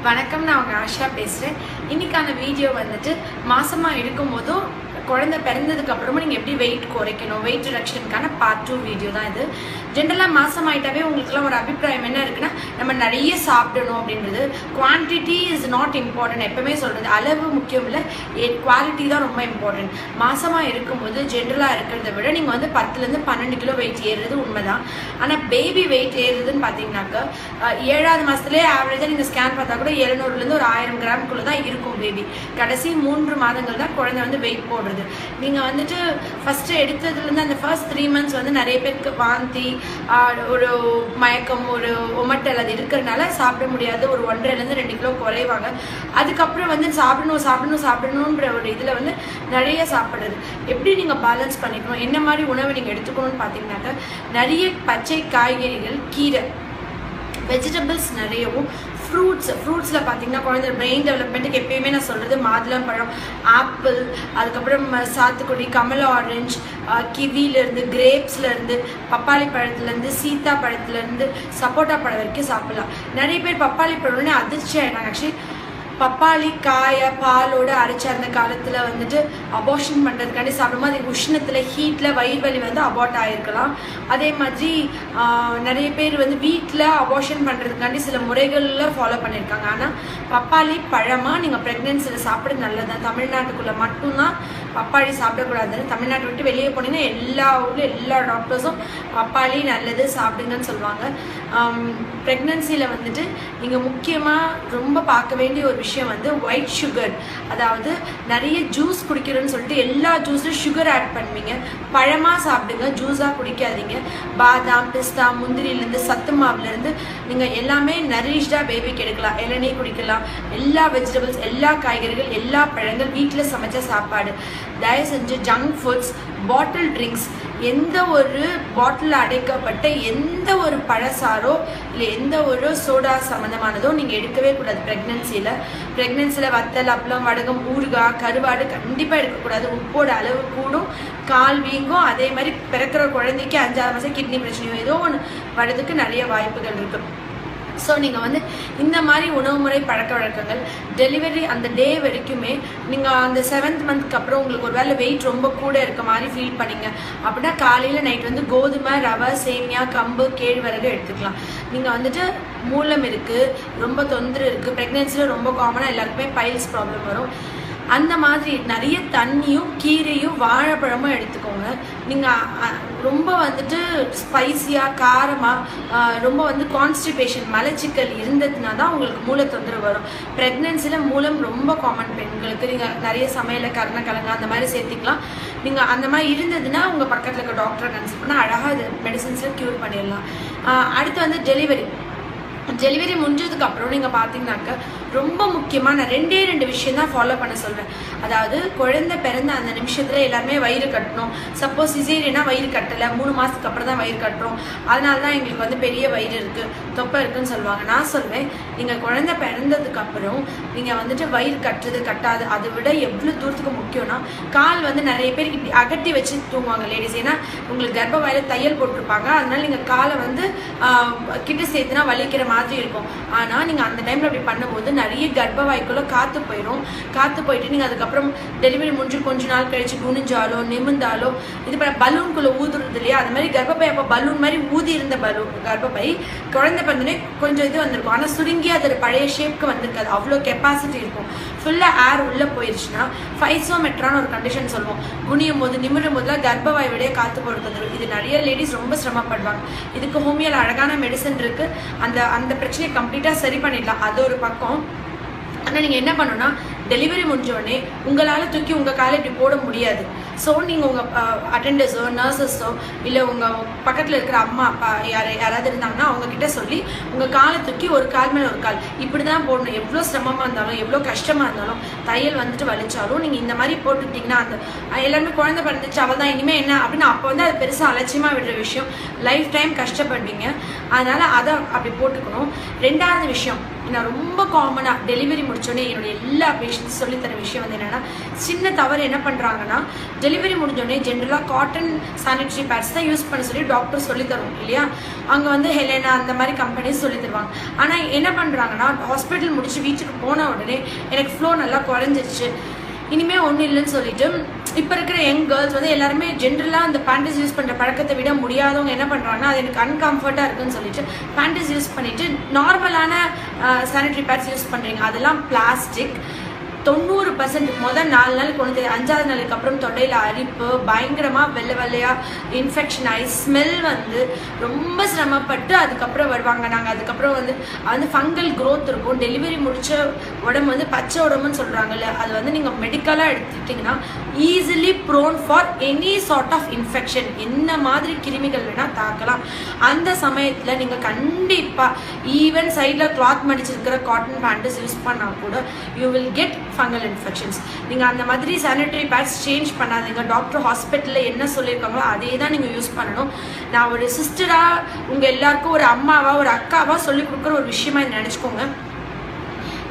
வணக்கம், நான் உங்கள் ஆஷா பேசுகிறேன். இன்றைக்கான வீடியோ வந்துட்டு மாசமாக இருக்கும்போதும் குழந்தை பிறந்ததுக்கு அப்புறமா நீங்கள் எப்படி வெயிட் குறைக்கணும், வெயிட் ரிடக்ஷனுக்கான பார்ட் 2 வீடியோ தான் இது. ஜென்ரலாக மாசமாயிட்டாவே உங்களுக்குலாம் ஒரு அபிப்பிராயம் என்ன இருக்குன்னா, நம்ம நிறைய சாப்பிடணும் அப்படின்றது. Quantity is not important. எப்பவுமே சொல்கிறது அளவு முக்கியம் இல்லை, குவாலிட்டி தான் ரொம்ப இம்பார்ட்டன்ட். மாசமாக இருக்கும்போது ஜென்ரலாக இருக்கிறத விட நீங்கள் வந்து 10லேருந்து 12 கிலோ வெயிட் ஏறுறது உண்மைதான். ஆனால் பேபி வெயிட் ஏறுறதுன்னு பார்த்தீங்கன்னாக்கா 7வது மாதத்துலேயே ஆவரேஜாக நீங்கள் ஸ்கேன் பார்த்தா கூட 700லேருந்து ஒரு 1000 கிராம்குள்ளே தான் இருக்கும் பேபி. கடைசி 3 மாதங்கள் தான் குழந்தை வந்து வெயிட் போடுறது. நீங்கள் வந்துட்டு ஃபஸ்ட்டு எடுத்ததுலேருந்து அந்த ஃபர்ஸ்ட் 3 months வந்து நிறைய பேருக்கு வாந்தி, ஒரு மயக்கம், ஒரு ஒமட்டல் அது இருக்கிறதுனால சாப்பிட முடியாது. ஒரு 1.5லேருந்து 2 கிலோ குறைவாங்க. அதுக்கப்புறம் வந்து சாப்பிடணுன்ற ஒரு இதில் வந்து நிறைய சாப்பிட்றது. எப்படி நீங்கள் பேலன்ஸ் பண்ணிக்கணும், என்ன மாதிரி உணவு நீங்கள் எடுத்துக்கணும்னு பார்த்தீங்கன்னாக்கா, நிறைய பச்சை காய்கறிகள், கீரை, வெஜிடபிள்ஸ் நிறையவும், ஃப்ரூட்ஸில் பார்த்தீங்கன்னா குழந்தை பிரெயின் டெவலப்மெண்ட்டுக்கு எப்பயுமே நான் சொல்கிறது மாதுளம்பழம், ஆப்பிள், அதுக்கப்புறம் சாத்துக்குடி, கமலா ஆரஞ்சு, கிவிலேருந்து, கிரேப்ஸ்லேருந்து, பப்பாளி பழத்துலேருந்து, சீத்தா பழத்துலேருந்து, சப்போட்டா பழம் வரைக்கும் சாப்பிட்லாம். நிறைய பேர் பப்பாளி பழம்னே அதிர்ச்சி ஆகிட்டாங்க. ஆக்சுவலி பப்பாளி காயை பாலோடு அரைச்ச அந்த காலத்தில் வந்துட்டு அபார்ஷன் பண்ணுறதுக்காண்டி சாப்பிடும்போது அது உஷ்ணத்தில், ஹீட்டில் வயிறு வலி வந்து அபார்ட் ஆகிருக்கலாம். அதே மாதிரி நிறைய பேர் வந்து வீட்டில் அபார்ஷன் பண்ணுறதுக்காண்டி சில முறைகளில் ஃபாலோ பண்ணியிருக்காங்க. ஆனால் பப்பாளி பழமாக நீங்கள் ப்ரெக்னென்சியில் சாப்பிட்றது நல்லது தான். தமிழ்நாட்டுக்குள்ளே மட்டும்தான் பப்பாளி சாப்பிடக்கூடாது. தமிழ்நாட்டை விட்டு வெளியே போனீங்கன்னா எல்லா ஊர்லேயும் எல்லா டாக்டர்ஸும் பப்பாளி நல்லது சாப்பிடுங்கன்னு சொல்லுவாங்க. ப்ரெக்னென்சியில் வந்துட்டு நீங்கள் முக்கியமாக ரொம்ப பார்க்க வேண்டிய ஒரு விஷயம் வந்து ஒயிட் சுகர். அதாவது நிறைய ஜூஸ் குடிக்கிறோன்னு சொல்லிட்டு எல்லா ஜூஸும் சுகர் ஆட் பண்ணுவீங்க. பழமாக சாப்பிடுங்க, ஜூஸாக குடிக்காதீங்க. பாதாம், பிஸ்தா, முந்திரிலேருந்து, சத்து மாவுலேருந்து நீங்கள் எல்லாமே நரிஷ்டாக பேபிக்கு எடுக்கலாம். இளநீர் குடிக்கலாம். எல்லா வெஜிடபிள்ஸ், எல்லா காய்கறிகள், எல்லா பழங்கள், வீட்டில் சமைச்ச சாப்பாடு. தயவு செஞ்சு ஜங்க் ஃபுட்ஸ், பாட்டில் ட்ரிங்க்ஸ், எந்த ஒரு பாட்டில் அடைக்கப்பட்ட எந்த ஒரு பழசாரோ இல்லை எந்த ஒரு சோடா சம்மந்தமானதோ நீங்கள் எடுக்கவே கூடாது ப்ரெக்னென்சியில். வத்தல், அப்பளம், வடகம், ஊறுகாய், கருவாடு கண்டிப்பாக எடுக்கக்கூடாது. உப்போட அளவு கூடும், கால் வீங்கும். அதே மாதிரி பிறக்கிற குழந்தைக்கு 5-6 மாதம் கிட்னி பிரச்சனையும் ஏதோ ஒன்று வரதுக்கு நிறைய வாய்ப்புகள் இருக்குது. ஸோ நீங்கள் வந்து இந்த மாதிரி உணவு முறை பழக்க வழக்கங்கள் டெலிவரி அந்த டே வரைக்குமே நீங்கள் அந்த 7th monthக்கு அப்புறம் உங்களுக்கு ஒரு வேளை வெயிட் ரொம்ப கூட இருக்க மாதிரி ஃபீல் பண்ணிங்க அப்படின்னா காலையில் நைட் வந்து கோதுமை, ரவை, சேமியா, கம்பு, கேழ்வரகு எடுத்துக்கலாம். நீங்கள் வந்துட்டு மூலம் இருக்குது, ரொம்ப தொந்தரவு இருக்குது, ப்ரெக்னென்சியில் ரொம்ப காமனாக எல்லாருக்குமே பைல்ஸ் ப்ராப்ளம் வரும். அந்த மாதிரி நிறைய தண்ணியும் கீரையும் வாழைப்பழமும் எடுத்துக்கோங்க. நீங்கள் ரொம்ப வந்துட்டு ஸ்பைஸியாக காரமாக ரொம்ப வந்து கான்ஸ்டிபேஷன், மலச்சிக்கல் இருந்ததுனா தான் உங்களுக்கு மூளை தொந்தரவு வரும். ப்ரெக்னென்சியில் மூலம் ரொம்ப காமன் பெண்களுக்கு. நீங்கள் நிறைய சமையலை கருணக்கிழங்கு அந்த மாதிரி சேர்த்திக்கலாம். நீங்கள் அந்த மாதிரி இருந்ததுன்னா உங்கள் பக்கத்தில் இருக்க டாக்டரை கன்சல்ட் பண்ணால் அழகாக இது மெடிசன்ஸில் க்யூர் பண்ணிடலாம். அடுத்து வந்து டெலிவரி முடிஞ்சதுக்கு அப்புறம் நீங்கள் பார்த்தீங்கன்னாக்க ரொம்ப முக்கியமாக நான் 2 விஷயம் தான் ஃபாலோ பண்ண சொல்வேன். அதாவது குழந்தை பிறந்த அந்த நிமிஷத்தில் எல்லாருமே வயிறு கட்டணும். சப்போஸ் சிசேரியனா வயிறு கட்டலை, 3 மாதத்துக்கு அப்புறம் தான் வயிறு கட்டுறோம், அதனால தான் எங்களுக்கு வந்து பெரிய வயிறு இருக்குது, தொப்பை இருக்குதுன்னு சொல்லுவாங்க. நான் சொல்வேன், நீங்கள் குழந்தை பிறந்ததுக்கு அப்புறம் நீங்கள் வந்துட்டு வயிறு கட்டுறது கட்டாது அதை விட எவ்வளோ தூரத்துக்கு முக்கியம்னா, கால் வந்து நிறைய பேர் இப்படி அகட்டி வச்சு தூங்குவாங்க லேடிஸ். ஏன்னா உங்களுக்கு கர்ப்ப வாயில தையல் போட்டிருப்பாங்க, அதனால நீங்கள் காலை வந்து கிட்ட சேர்த்துனா வலிக்கிற மாதிரி இருக்கும். ஆனால் நீங்கள் அந்த டைமில் அப்படி பண்ணும்போது நிறைய கர்ப்ப வாய்க்குள்ள காற்று போயிட்டு நீங்கள் அதுக்கப்புறம் டெலிவரி முடிஞ்சு கொஞ்ச நாள் கழிச்சு குனிஞ்சாலோ நிமிந்தாலோ இது பலூன்குள்ளே ஊதுறது இல்லையா, அது மாதிரி கர்ப்பப்பை அப்போ பலூன் மாதிரி ஊதி இருந்த கர்ப்பப்பை குழந்தை பிறந்தோடனே கொஞ்சம் இது வந்திருக்கும். ஆனால் சுருங்கி அதோட பழைய ஷேப்க்கு வந்திருக்காது. அவ்வளோ கெப்பாசிட்டி இருக்கும். ஃபுல்லாக ஏர் உள்ளே போயிடுச்சுன்னா ஃபைசோமெட்ரான்னு ஒரு கண்டிஷன் சொல்லுவோம். குனியும் போது நிமிடும் போதுலாம் கர்ப்பவாய் விடையே காற்று போடுறது. இது நிறைய லேடிஸ் ரொம்ப சிரமப்படுவாங்க. இதுக்கு ஹோமியோவில் அழகான மெடிசன் இருக்குது. அந்த பிரச்சனையை கம்ப்ளீட்டாக சரி பண்ணிடலாம். அது ஒரு பக்கம். ஆனால் நீங்கள் என்ன பண்ணணும்னா, டெலிவரி முடிஞ்சோடனே உங்களால் தூக்கி உங்கள் காலை இப்படி போட முடியாது. ஸோ நீங்கள் உங்கள் அட்டெண்டர்ஸோ நர்சஸோ இல்லை உங்கள் பக்கத்தில் இருக்கிற அம்மா அப்பா யாராவது இருந்தாங்கன்னா அவங்கக்கிட்ட சொல்லி உங்கள் காலை தூக்கி ஒரு கால் மேலே ஒரு கால் இப்படி தான் போடணும். எவ்வளோ சிரமமாக இருந்தாலும் எவ்வளோ கஷ்டமாக இருந்தாலும் தையல் வந்துட்டு வலிச்சாலும் நீங்கள் இந்த மாதிரி போட்டுக்கிட்டிங்கன்னா அந்த எல்லாருமே குழந்தை பிறந்துச்சு அவள் தான் இனிமேல் என்ன அப்படின்னு அப்போ வந்து அது பெருசாக அலட்சியமாக விடுற விஷயம். லைஃப் டைம் கஷ்டப்படுவீங்க. அதனால் அதை அப்படி போட்டுக்கணும். 2வது விஷயம், நான் ரொம்ப காமனாக டெலிவரி முடிச்சோடனே என்னுடைய எல்லா பேஷண்ட்ஸ் சொல்லித்தர விஷயம் வந்து என்னென்னா, சின்ன தவறு என்ன பண்ணுறாங்கன்னா, டெலிவரி முடிஞ்சோடனே ஜென்ரலாக காட்டன் சானிட்டரி பேட்ஸ் தான் யூஸ் பண்ண சொல்லி டாக்டர் சொல்லித்தரும் இல்லையா. அங்கே வந்து ஹெலெனா அந்த மாதிரி கம்பெனிஸ் சொல்லி தருவாங்க. ஆனால் என்ன பண்ணுறாங்கன்னா, ஹாஸ்பிட்டல் முடிச்சு வீட்டுக்கு போன உடனே எனக்கு ஃப்ளோ நல்லா குறைஞ்சிருச்சு, இனிமேல் ஒன்றும் இல்லைன்னு சொல்லிட்டு இப்போ இருக்கிற யங் கேர்ள்ஸ் வந்து எல்லாருமே ஜென்ரலாக அந்த பேண்டஸ் யூஸ் பண்ணுற பழக்கத்தை விட முடியாதவங்க என்ன பண்ணுறாங்கன்னா, அது எனக்கு அன்கம்ஃபர்ட்டாக இருக்குன்னு சொல்லிட்டு பேண்டஸ் யூஸ் பண்ணிவிட்டு நார்மலான சானிட்டரி பேட்ஸ் யூஸ் பண்ணுறீங்க. அதெல்லாம் பிளாஸ்டிக். 90% முதல் 4 நாள் கொண்டு 5ஆவது நாளுக்கு அப்புறம் தொண்டையில் அரிப்பு, பயங்கரமாக வெள்ளை வெள்ளையாக இன்ஃபெக்ஷன் ஆகி ஸ்மெல் வந்து ரொம்ப சிரமப்பட்டு அதுக்கப்புறம் வருவாங்க. நாங்கள் அதுக்கப்புறம் வந்து ஃபங்கல் க்ரோத் இருக்கும். டெலிவரி முடித்த உடம்பு வந்து பச்சை உடம்புன்னு சொல்கிறாங்கல்ல, அது வந்து நீங்கள் மெடிக்கலாக எடுத்துக்கிட்டிங்கன்னா easily prone for any sort of infection. என்ன மாதிரி கிருமிகள் வேணால் தாக்கலாம். அந்த சமயத்தில் நீங்கள் கண்டிப்பாக ஈவன் சைடில் கிளாத் மடிச்சிருக்கிற காட்டன் பேண்டஸ் யூஸ் பண்ணால் கூட you will get fungal infections. நீங்கள் அந்த மாதிரி சானிட்டரி பேட்ஸ் சேஞ்ச் பண்ணாதீங்க. டாக்டர் ஹாஸ்பிட்டலில் என்ன சொல்லியிருக்காங்களோ அதே தான் நீங்கள் யூஸ் பண்ணணும். நான் ஒரு சிஸ்டராக உங்கள் எல்லாருக்கும் ஒரு அம்மாவாக ஒரு அக்காவாக சொல்லிக் கொடுக்குற ஒரு விஷயமா இதை நினச்சிக்கோங்க.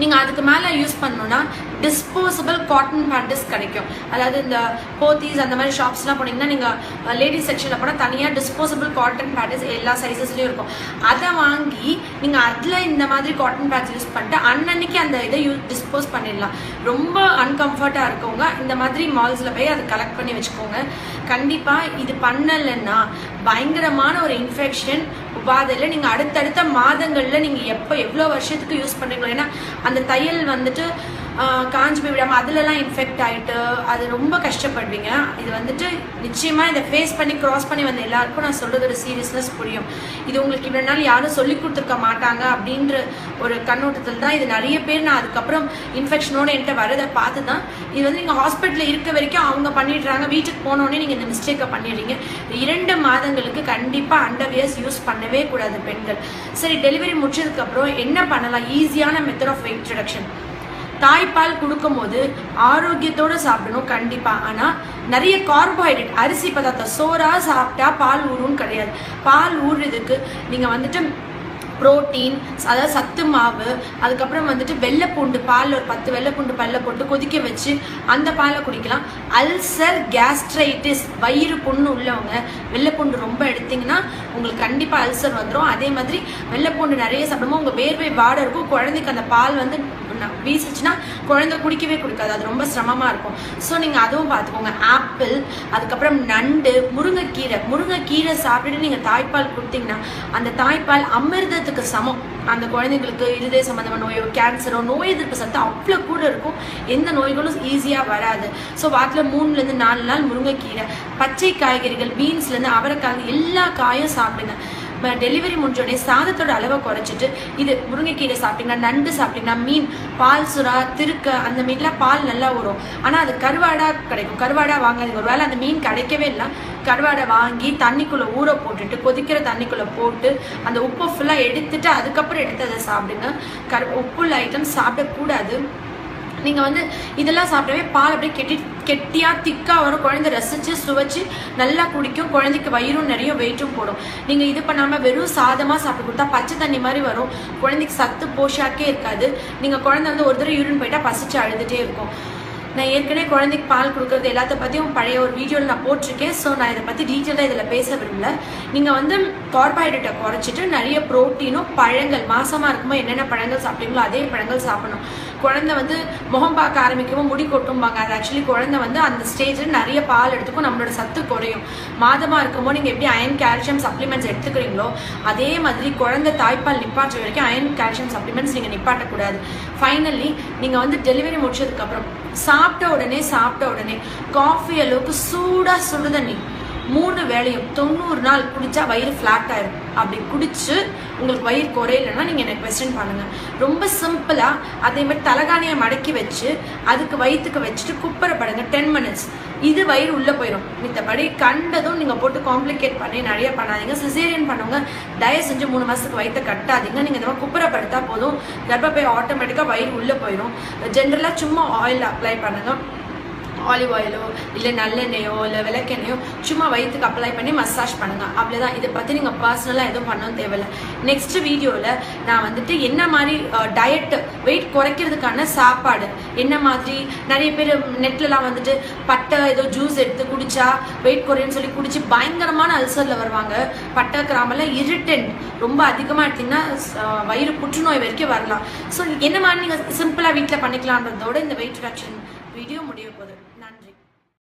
நீங்கள் அதுக்கு மேலே யூஸ் பண்ணணுன்னா டிஸ்போசபிள் காட்டன் பேண்டஸ் கிடைக்கும். அதாவது இந்த போத்தீஸ் அந்த மாதிரி ஷாப்ஸ்லாம் போனீங்கன்னா நீங்கள் லேடிஸ் செக்ஷனில் போனால் தனியாக டிஸ்போசபிள் காட்டன் பேண்டஸ் எல்லா சைஸஸ்லேயும் இருக்கும். அதை வாங்கி நீங்கள் அதில் இந்த மாதிரி காட்டன் பேட்ஸ் யூஸ் பண்ணிட்டு அன்னன்னைக்கு அந்த இதை டிஸ்போஸ் பண்ணிடலாம். ரொம்ப அன்கம்ஃபர்ட்டாக இருக்கவங்க இந்த மாதிரி மால்ஸில் போய் அதை கலெக்ட் பண்ணி வச்சுக்கோங்க. கண்டிப்பாக இது பண்ணலைன்னா பயங்கரமான ஒரு இன்ஃபெக்ஷன் உபாதையில் நீங்கள் அடுத்தடுத்த மாதங்களில் நீங்கள் எவ்வளோ வருஷத்துக்கு யூஸ் பண்ணுறீங்களோ, ஏன்னா அந்த தையல் வந்துட்டு காஞ்சி போய் விடாமல் அதிலலாம் இன்ஃபெக்ட் ஆகிட்டு அது ரொம்ப கஷ்டப்படுவீங்க. இது வந்துட்டு நிச்சயமாக இதை ஃபேஸ் பண்ணி க்ராஸ் பண்ணி வந்த எல்லாருக்கும் நான் சொல்கிறது ஒரு சீரியஸ்னஸ் புரியும். இது உங்களுக்கு இவ்வளோ நாள் யாரும் சொல்லி கொடுத்துருக்க மாட்டாங்க அப்படின்ற ஒரு கண்ணோட்டத்தில் தான் இது நிறைய பேர் நான் அதுக்கப்புறம் இன்ஃபெக்ஷனோடு என்கிட்ட வரதை பார்த்து தான் இது வந்து நீங்கள் ஹாஸ்பிட்டலில் இருக்க வரைக்கும் அவங்க பண்ணிடுறாங்க, வீட்டுக்கு போனோடனே நீங்கள் இந்த மிஸ்டேக்கை பண்ணிடுறீங்க. 2 மாதங்களுக்கு கண்டிப்பாக அண்டர்வியர்ஸ் யூஸ் பண்ணவே கூடாது பெண்கள். சரி, டெலிவரி முடிச்சதுக்கப்புறம் என்ன பண்ணலாம்? ஈஸியான மெத்தட் ஆஃப் வெயிட் ரிடக்ஷன். தாய்ப்பால் கொடுக்கும்போது ஆரோக்கியத்தோடு சாப்பிடணும் கண்டிப்பாக. ஆனால் நிறைய கார்போஹைட்ரேட் அரிசி பதார்த்தம் சோறாக சாப்பிட்டா பால் ஊறுன்னு கிடையாது. பால் ஊறுறதுக்கு நீங்கள் வந்துட்டு புரோட்டீன், அதாவது சத்து மாவு, அதுக்கப்புறம் வந்துட்டு வெள்ளைப்பூண்டு பால் ஒரு 10 வெள்ளைப்பூண்டு பல்ல போட்டு கொதிக்க வச்சு அந்த பாலை குடிக்கலாம். அல்சர், கேஸ்ட்ரைட்டிஸ், வயிறு புண்ணு உள்ளவங்க வெள்ளைப்பூண்டு ரொம்ப எடுத்திங்கன்னா உங்களுக்கு கண்டிப்பாக அல்சர் வந்துடும். அதே மாதிரி வெள்ளைப்பூண்டு நிறைய சாப்பிடும்போது உங்கள் வேர்வை வாடை இருக்கும். குழந்தைக்கு அந்த பால் வந்து வீசிச்சுன்னா குழந்தை குடிக்கவே கொடுக்காது, அது ரொம்ப சிரமமாக இருக்கும். ஸோ நீங்கள் அதுவும் பார்த்துக்கோங்க. ஆப்பிள், அதுக்கப்புறம் நண்டு, முருங்கைக்கீரை சாப்பிட்டுட்டு நீங்கள் தாய்ப்பால் கொடுத்தீங்கன்னா அந்த தாய்ப்பால் அமிர்தத்துக்கு சமம். அந்த குழந்தைங்களுக்கு இருதய சம்மந்தமான நோயோ கேன்சரோ நோய் எதிர்ப்பு சத்து அவ்வளோ கூட இருக்கும். எந்த நோய்களும் ஈஸியாக வராது. ஸோ வாரத்தில் 3லேருந்து 4 நாள் முருங்கைக்கீரை, பச்சை காய்கறிகள், பீன்ஸ்லேருந்து அவரைக்காய் எல்லா காயும் சாப்பிடுங்க. டெலிவரி முடிஞ்சோடனே சாதத்தோட அளவை குறைச்சிட்டு இது முருங்கைக்கீரை சாப்பிட்டீங்கன்னா, நண்டு சாப்பிட்டீங்கன்னா, மீன், பால் சுறா, திருக்க அந்த மீன்லாம் பால் நல்லா வரும். ஆனால் அது கருவாடா கிடைக்கும். கருவாடா வாங்காதீங்க. ஒரு வேளை அந்த மீன் கிடைக்கவே இல்லை, கருவாடை வாங்கி தண்ணிக்குள்ளே ஊற போட்டுட்டு கொதிக்கிற தண்ணிக்குள்ளே போட்டு அந்த உப்பை ஃபுல்லாக எடுத்துட்டு அதுக்கப்புறம் எடுத்து அதை சாப்பிடுங்க. உப்புள்ள ஐட்டம் சாப்பிடக்கூடாது. நீங்கள் வந்து இதெல்லாம் சாப்பிட்டவே பால் அப்படியே கெட்டியாக திக்காக வரும். குழந்தை ரசித்து சுவைச்சு நல்லா குடிக்கும். குழந்தைக்கு வயிறும் நிறைய வெயிட்டும் போடும். நீங்கள் இது பண்ணாமல் வெறும் சாதமாக சாப்பிட்டு கொடுத்தா பச்சை தண்ணி மாதிரி வரும். குழந்தைக்கு சத்து போஷாக்கே இருக்காது. நீங்கள் குழந்தை வந்து ஒரு தடவை யூரின் போயிட்டால் பசிச்சு அழுதுகிட்டே இருக்கும். நான் ஏற்கனவே குழந்தைக்கு பால் கொடுக்குறது எல்லாத்த பற்றியும் பழைய ஒரு வீடியோவில் நான் போட்டிருக்கேன். ஸோ நான் இதை பற்றி டீட்டெயிலாக இதில் பேச விரும்பல. நீங்கள் வந்து கார்போஹைட்ரேட்டை குறைச்சிட்டு நிறைய ப்ரோட்டீனும் பழங்கள், மாசமாக இருக்கும்போது என்னென்ன பழங்கள் சாப்பிட்டீங்களோ அதே பழங்கள் சாப்பிடணும். குழந்தை வந்து முகம் பார்க்க ஆரம்பிக்கவும் முடி கொட்டும்பாங்க. அது ஆக்சுவலி குழந்தை வந்து அந்த ஸ்டேஜில் நிறைய பால் எடுத்துக்கும், நம்மளோட சத்து குறையும். மாதமாக இருக்கும்போது நீங்கள் எப்படி அயன் கால்சியம் சப்ளிமெண்ட்ஸ் எடுத்துக்கிறீங்களோ அதே மாதிரி குழந்தை தாய்ப்பால் நிப்பாற்ற வரைக்கும் அயன் கால்சியம் சப்ளிமெண்ட்ஸ் நீங்கள் நிப்பாட்டக்கூடாது. ஃபைனலி நீங்கள் வந்து டெலிவரி முடிச்சதுக்கப்புறம் சாப்பிட்ட உடனே காஃபி அளவுக்கு சூடாக சுடு தண்ணி 3 வேளையும் 90 நாள் குடித்தா வயிறு ஃப்ளாட் ஆயிடும். அப்படி குடிச்சு உங்களுக்கு வயிறு குறையலைன்னா நீங்கள் எனக்கு கொஸ்டின் பண்ணுங்கள். ரொம்ப சிம்பிளாக அதே மாதிரி தலகாணியை மடக்கி வச்சு அதுக்கு வயிற்றுக்கு வச்சுட்டு குப்பரப்படுங்க 10 மினிட்ஸ். இது வயிறு உள்ளே போயிடும். மித்தபடி கண்டதும் நீங்கள் போட்டு காம்ப்ளிகேட் பண்ணி நிறைய பண்ணாதீங்க. சிசேரியன் பண்ணுங்க, தயவு செஞ்சு 3 மாதத்துக்கு வயிற்றை கட்டாதீங்க. நீங்கள் இந்த மாதிரி குப்பரப்படுத்தா போதும், கர்ப்பப்பை ஆட்டோமேட்டிக்காக வயிறு உள்ளே போயிடும். ஜென்ரலாக சும்மா ஆயில் அப்ளை பண்ணுங்கள். ஆலிவ் ஆயிலோ இல்லை நல்லெண்ணெயோ இல்லை விளக்கெண்ணெயோ சும்மா வயிற்றுக்கு அப்ளை பண்ணி மசாஜ் பண்ணுங்க. அவ்வளோதான். இதை பற்றி நீங்கள் பர்சனலாக எதுவும் பண்ணவும் தேவையில்லை. நெக்ஸ்ட் வீடியோவில் நான் வந்துட்டு என்ன மாதிரி டயட் வெயிட் குறைக்கிறதுக்கான சாப்பாடு என்ன மாதிரி, நிறைய பேர் நெட்லலாம் வந்துட்டு பட்டை ஏதோ ஜூஸ் எடுத்து குடிச்சா வெயிட் குறையுன்னு சொல்லி குடிச்சு பயங்கரமான அல்சரில் வருவாங்க. பட்டை கிராமெல்லாம் இரிட்டன்ட் ரொம்ப அதிகமாக எடுத்திங்கன்னா வயிறு புற்றுநோய் வரைக்கும் வரலாம். ஸோ என்ன மாதிரி நீங்கள் சிம்பிளாக வீட்டில் பண்ணிக்கலான்றதோட இந்த வெயிட் ரிடக்ஷன் வீடியோ முடிய போகுது. நன்றி.